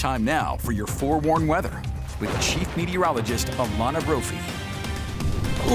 Time now for your forewarned weather with Chief Meteorologist Alana Brophy.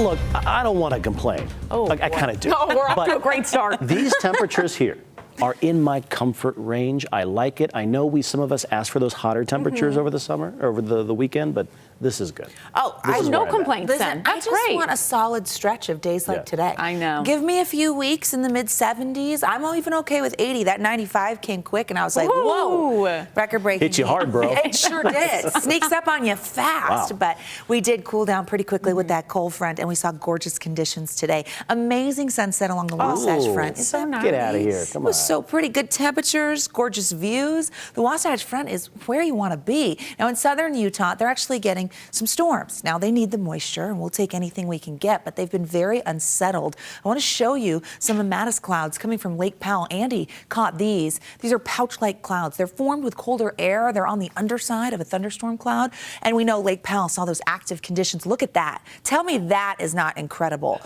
Look, I don't want to complain. I kind of do. No, we're off to a great start. These temperatures here are in my comfort range. I like it. I know some of us asked for those hotter temperatures over the summer, over the weekend, but this is good. Oh, I have no complaints then. I just want a solid stretch of days like today. I know. Give me a few weeks in the mid-70s. I'm even okay with 80. That 95 came quick, and I was like, whoa, record-breaking. Hit you hard, bro. It sure did. Sneaks up on you fast. Wow. But we did cool down pretty quickly with that cold front, and we saw gorgeous conditions today. Amazing sunset along the Wasatch Front. Isn't that nice? Get out of here. Come on. It was so pretty. Good temperatures, gorgeous views. The Wasatch Front is where you want to be. Now, in southern Utah, they're actually getting some storms. Now, they need the moisture, and we'll take anything we can get, but they've been very unsettled. I want to show you some Amatis clouds coming from Lake Powell. Andy caught these. These are pouch-like clouds. They're formed with colder air. They're on the underside of a thunderstorm cloud, and we know Lake Powell saw those active conditions. Look at that. Tell me that is not incredible.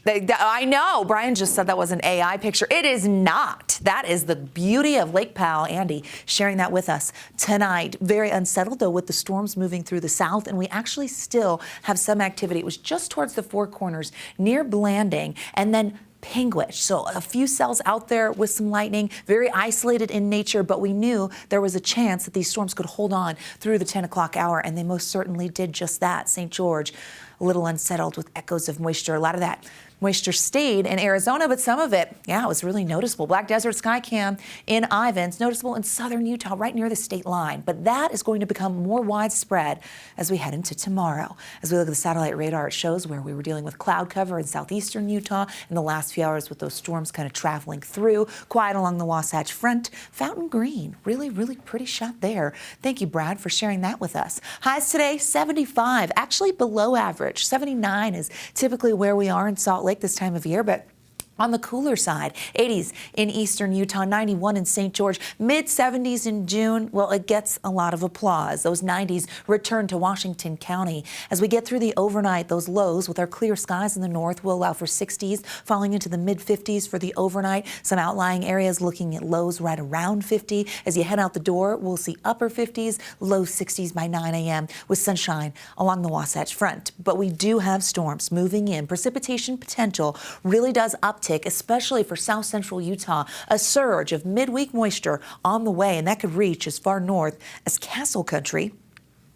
I know. Brian just said that was an AI picture. It is not. That is the beauty of Lake Powell. Andy sharing that with us tonight. Very unsettled, though, with the storms moving through the south, and we actually still have some activity. It was just towards the Four Corners near Blanding, and then Pingwich. So a few cells out there with some lightning, very isolated in nature, but we knew there was a chance that these storms could hold on through the 10 o'clock hour, and they most certainly did just that. St. George, a little unsettled with echoes of moisture. A lot of that moisture stayed in Arizona, but some of it, it was really noticeable. Black Desert Sky Cam in Ivins, noticeable in southern Utah, right near the state line. But that is going to become more widespread as we head into tomorrow. As we look at the satellite radar, it shows where we were dealing with cloud cover in southeastern Utah in the last few hours with those storms kind of traveling through. Quiet along the Wasatch Front. Fountain Green, really, really pretty shot there. Thank you, Brad, for sharing that with us. Highs today, 75, actually below average. 79 is typically where we are in Salt Lake this time of year, but on the cooler side, 80s in eastern Utah, 91 in St. George, mid-70s in June. Well, it gets a lot of applause. Those 90s return to Washington County. As we get through the overnight, those lows with our clear skies in the north will allow for 60s, falling into the mid-50s for the overnight. Some outlying areas looking at lows right around 50. As you head out the door, we'll see upper 50s, low 60s by 9 a.m. with sunshine along the Wasatch Front. But we do have storms moving in. Precipitation potential really does uptick, especially for south central Utah. A surge of midweek moisture on the way, and that could reach as far north as Castle Country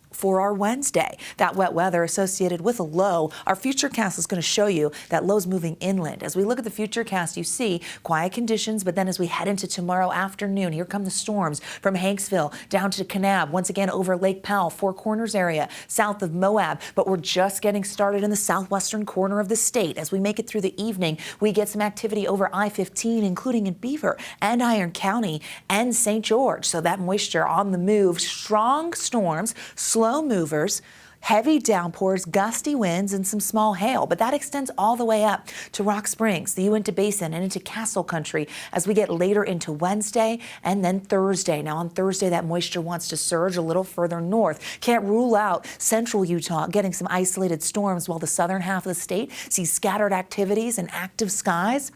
for our Wednesday. That wet weather associated with a low. Our futurecast is going to show you that low's moving inland. As we look at the futurecast, you see quiet conditions, but then as we head into tomorrow afternoon, here come the storms from Hanksville down to Kanab, once again over Lake Powell, Four Corners area, south of Moab, but we're just getting started in the southwestern corner of the state. As we make it through the evening, we get some activity over I-15, including in Beaver and Iron County and St. George. So that moisture on the move, strong storms, slow movers, heavy downpours, gusty winds, and some small hail. But that extends all the way up to Rock Springs, the Uinta Basin, and into Castle Country as we get later into Wednesday and then Thursday. Now, on Thursday, that moisture wants to surge a little further north. Can't rule out central Utah getting some isolated storms, while the southern half of the state sees scattered activities and active skies.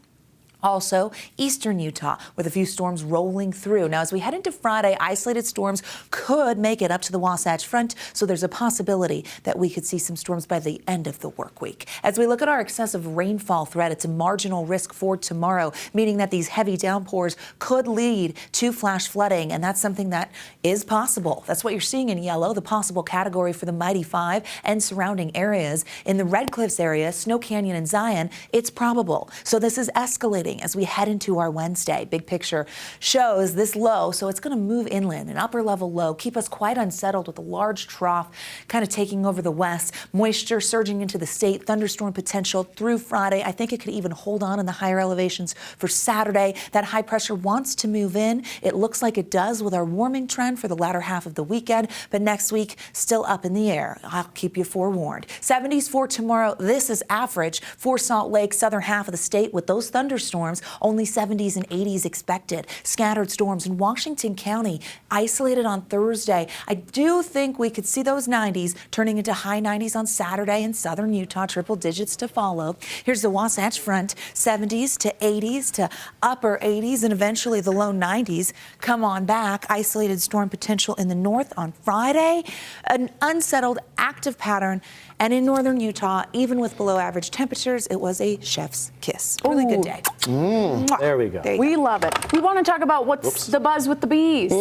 Also, eastern Utah with a few storms rolling through. Now, as we head into Friday, isolated storms could make it up to the Wasatch Front, so there's a possibility that we could see some storms by the end of the work week. As we look at our excessive rainfall threat, it's a marginal risk for tomorrow, meaning that these heavy downpours could lead to flash flooding, and that's something that is possible. That's what you're seeing in yellow, the possible category for the Mighty Five and surrounding areas. In the Red Cliffs area, Snow Canyon and Zion, it's probable. So this is escalating as we head into our Wednesday. Big picture shows this low, so it's going to move inland, an upper level low, keep us quite unsettled with a large trough kind of taking over the west, moisture surging into the state, thunderstorm potential through Friday. I think it could even hold on in the higher elevations for Saturday. That high pressure wants to move in. It looks like it does with our warming trend for the latter half of the weekend, but next week still up in the air. I'll keep you forewarned. 70s for tomorrow. This is average for Salt Lake, southern half of the state with those thunderstorms storms, only 70s and 80s expected. Scattered storms in Washington County, isolated on Thursday. I do think we could see those 90s turning into high 90s on Saturday in southern Utah, triple digits to follow. Here's the Wasatch Front, 70s to 80s to upper 80s, and eventually the low 90s come on back. Isolated storm potential in the north on Friday. An unsettled active pattern. And in northern Utah, even with below average temperatures, it was a chef's kiss. Really good day. There we go. There you We go. love it. We want to talk about what's the buzz with the bees.